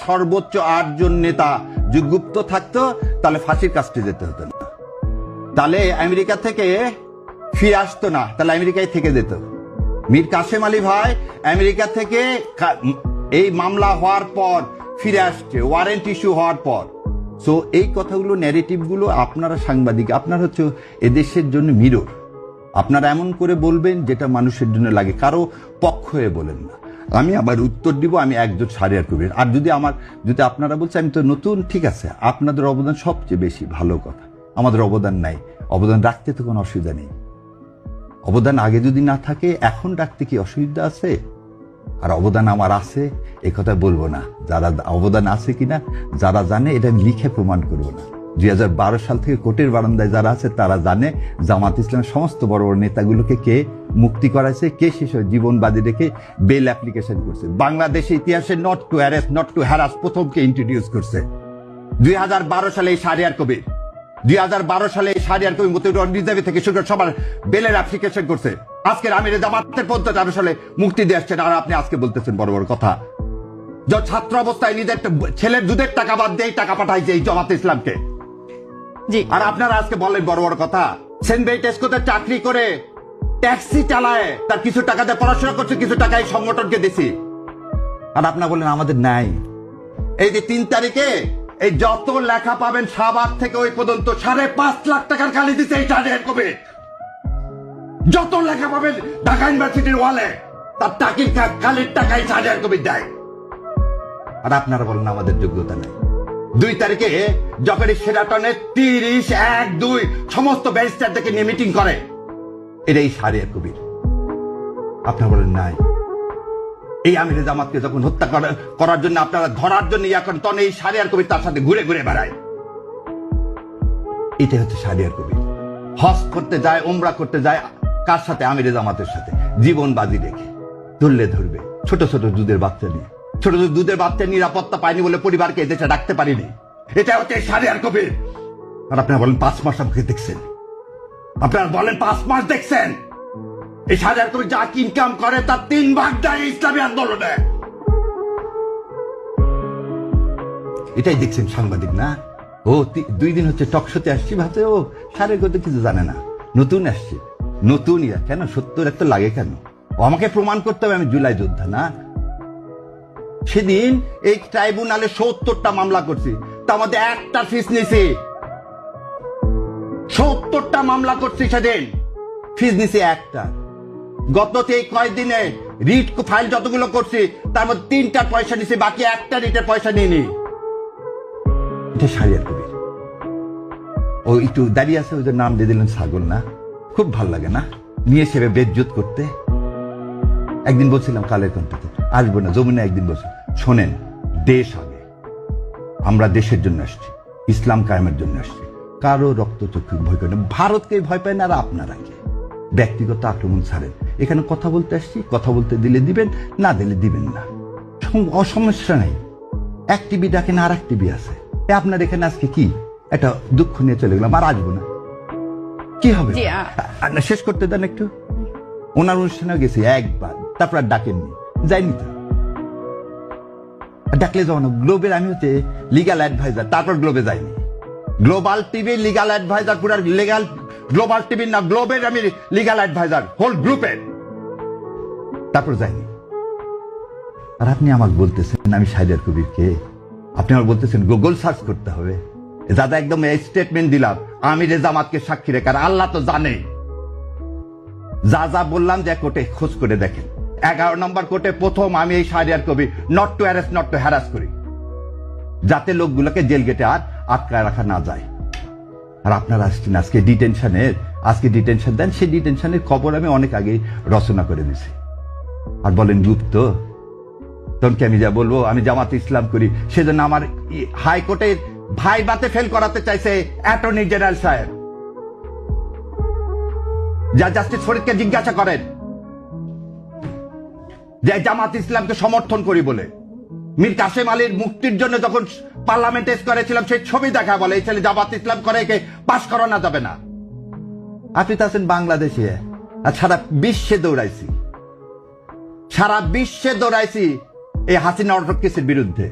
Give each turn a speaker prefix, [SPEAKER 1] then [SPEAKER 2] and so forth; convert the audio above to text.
[SPEAKER 1] সর্বোচ্চ 8 জন নেতা যুগগুপ্ত থাকতো, তাহলে ফাঁসির কাস্টে যেতে হতো না, তাহলে আমেরিকা থেকে ফিরে আসতো না, তাহলে আমেরিকায় থেকে যেত। মীর কাসেম আলী ভাই আমেরিকা থেকে এই মামলা হওয়ার পর ফিরে আসছে, ওয়ারেন্ট ইস্যু হওয়ার পর। সো এই কথাগুলো, ন্যারেটিভ গুলো আপনারা সাংবাদিক, আপনারা হচ্ছে এদেশের জন্য মিরর। আপনারা এমন করে বলবেন যেটা মানুষের জন্য লাগে, কারো পক্ষ হয়ে বলেন না। আমি আবার উত্তর দিব, আমি একজন সারিয়ার কবির। আর যদি আপনারা বলছেন আমি তো নতুন, ঠিক আছে, আপনাদের অবদান সবচেয়ে বেশি, ভালো কথা। আমাদের অবদান নাই, অবদান রাখতে তো কোনো অসুবিধা নেই। অবদান আগে যদি না থাকে এখন রাখতে কি অসুবিধা আছে? আর অবদান আমার আছে এ কথা বলবো না, যারা অবদান আছে কিনা যারা জানে এটা লিখে প্রমাণ করবো না। 2012 সাল থেকে কোর্টের বারান্দায় যারা আছে তারা জানে জামাত ইসলামের সমস্ত বড় বড় নেতাগুলোকে কে মুক্তি করাইছে, কে শেষ জীবন বাজি রেখে বেল অ্যাপ্লিকেশন করছে। বাংলাদেশের ইতিহাসে not to arrest, not to harass প্রথমকে ইন্ট্রোডিউস করছে 2012 সালে এই শাহরিয়ার কবির। 2012 সালে এই শাহরিয়ার কবির মতিউর রিজার্ভ থেকে শুরু করে সবার বেলের অ্যাপ্লিকেশন করছে। আজকের আমিরে জামাতের 15 সালে মুক্তি দিয়ে আসছেন, আর আপনি আজকে বলতেছেন বড় বড় কথা। যে ছাত্র অবস্থায় নিজের ছেলের দুধের টাকা বাদ দিয়ে টাকা পাঠাইছে এই জামাত ইসলামকে, আর আপনারা আজকে বলেন বড় বড় কথা। সেন্ট বেইটেস্কোতে চাকরি করে ট্যাক্সি চালায়, তার কিছু টাকা দিয়ে পড়াশোনা করছে, কিছু টাকা এই সংগঠনকে দিছি, আর আপনারা বলেন আমাদের নাই। এই যে 3 তারিখে এই যত লেখা পাবেন শাহবাগ থেকে ওই পর্যন্ত 5.5 লাখ টাকার খালি দিচ্ছে এই শাহরিয়ার কবির। যত লেখা পাবেন ঢাকা ইউনিভার্সিটির ওয়ালে তার টাকির খালির টাকায় শাহরিয়ার কবির দেয়, আর আপনারা বলেন আমাদের যোগ্যতা নেই। 2 তারিখে যখন সেরাটনে 30, 1, 2 সমস্ত ব্যারিস্টারদেরকে নিয়ে মিটিং করে, এটাই শাহরিয়ার কবির। আপনারা বলেন নাই। এই আমিরে জামাতকে যখন হত্যা করার জন্য আপনারা ধরার জন্য এখন তখন এই শাহরিয়ার কবির তার সাথে ঘুরে ঘুরে বেড়ায়, এটাই হচ্ছে শাহরিয়ার কবির। হজ করতে যায়, উমরা করতে যায়, কার সাথে? আমিরে জামাতের সাথে, জীবন বাজি রেখে। ধরলে ধরবে ছোট ছোট দুধের বাচ্চা নিয়ে, ছোট ছোট দুধের বাচ্চা নিরাপত্তা পায়নি বলে পরিবারকে এদেশে ডাকতে পারিনি, এটা হচ্ছে শাহরিয়ার কবির। আর আপনারা বলেন 5 মাস আমাকে দেখছেন, আপনারা বলেন 5 মাস দেখছেন। এই শাহরিয়ার কবির যা ইনকাম করে তার 3 ভাগ দেয় ইসলামী আন্দোলনে। এটাই দেখছেন সাংবাদিক না? ও 2 দিন হচ্ছে টকশোতে আসছি, ভাবছে ও শাহরিয়ার কবির কিছু জানে না, নতুন আসছে। নতুন কেন? 70 এত লাগে কেন? ও আমাকে প্রমাণ করতে হবে আমি জুলাই যোদ্ধা না? সেদিন এই ট্রাইব্যুনালে 70টা মামলা করছি, তার মধ্যে একটা ফিস নিছি। 70টা মামলা করছি, সেদিন ফিস নিছি একটা। গত কয়েকদিনে রিট ফাইল যতগুলো করছি তার মধ্যে 3টার পয়সা নিছি, বাকি একটা রিটের পয়সা নিইনি। এটা শাহরিয়ার কবির। ও একটু দাঁড়িয়ে আছে, ওদের নাম দিয়ে দিলেন ছাগল না? খুব ভাল লাগে না নিয়ে সেবে বেজ্জত করতে? একদিন বলছিলাম কালের কণ্ঠে আসবো না, যমুনা একদিন বলছি শোনেন, দেশ আগে, আমরা দেশের জন্য আসছি, ইসলাম কায়েমের জন্য আসছি, কারো রক্তচক্ষু ভয় করে না। ভারতকে ভয় পায় না, আর আপনারা ব্যক্তিগত আক্রমণ ছাড়েন। এখানে কথা বলতে আসছি, কথা বলতে দিলে দিবেন, না দিলে দিবেন না, অসমস্যা নেই। এক টিভি ডাকেন, আর এক টিভি আছে। আপনার এখানে আজকে কি একটা দুঃখ নিয়ে চলে গেলাম, আর আসবো না, কি হবে? শেষ করতে দেন একটু। ওনার অনুষ্ঠানে গেছি একবার, তারপর আর ডাকেননি, যাইনি তো। ডাকলে যাও না। গ্লোবের আমি হচ্ছে লিগাল অ্যাডভাইজার, তারপর গ্লোবে যাইনি। গ্লোবাল টিভি লিগাল অ্যাডভাইজার, পুরো লিগাল গ্লোবাল টিভি না, গ্লোবের আমি লিগাল অ্যাডভাইজার হোল গ্রুপের, তারপর যাইনি। আর আপনি আমাকে বলতেছেন আমি শাহরিয়ার কবিরকে, আপনি আমার বলতেছেন গুগল সার্চ করতে হবে। দাদা একদম এই স্টেটমেন্ট দিলাম আমিরে জামাতকে সাক্ষী রেখে, আর আল্লাহ তো জানে যা যা বললাম, যে কোর্টে খোঁজ করে দেখেন। 11 নম্বর কোর্টে প্রথম আমি এই Shahriar Kabir not to arrest, not to harass করি, যাতে লোকগুলোকে জেল গেটে আর আটকায় রাখা না যায়। আর আপনারা আসছেন আজকে ডিটেনশন দেন, সেই ডিটেনশনের খবর আমি অনেক আগে রচনা করে দিছি। আর বলেন গুপ্ত, তখন কি আমি যা বলবো আমি জামাত ইসলাম করি, সেজন্য আমার হাইকোর্টে ভাইবাতে ফেল করাতে চাইছে অ্যাটর্নি জেনারেল সাহেব। যা জাস্টিস ফরিদকে জিজ্ঞাসা করেন যে জামাত ইসলামকে সমর্থন করি বলে। মীর কাসেম আলীর মুক্তির জন্য যখন পার্লামেন্টে করেছিলাম, সেই ছবি দেখা বলে এই ছেলে জামাত ইসলাম করে, একে পাশ করানো যাবে না। আপনি তো আছেন বাংলাদেশে, আর সারা বিশ্বে দৌড়াইছি এই হাসিনা অটোক্রেসির বিরুদ্ধে।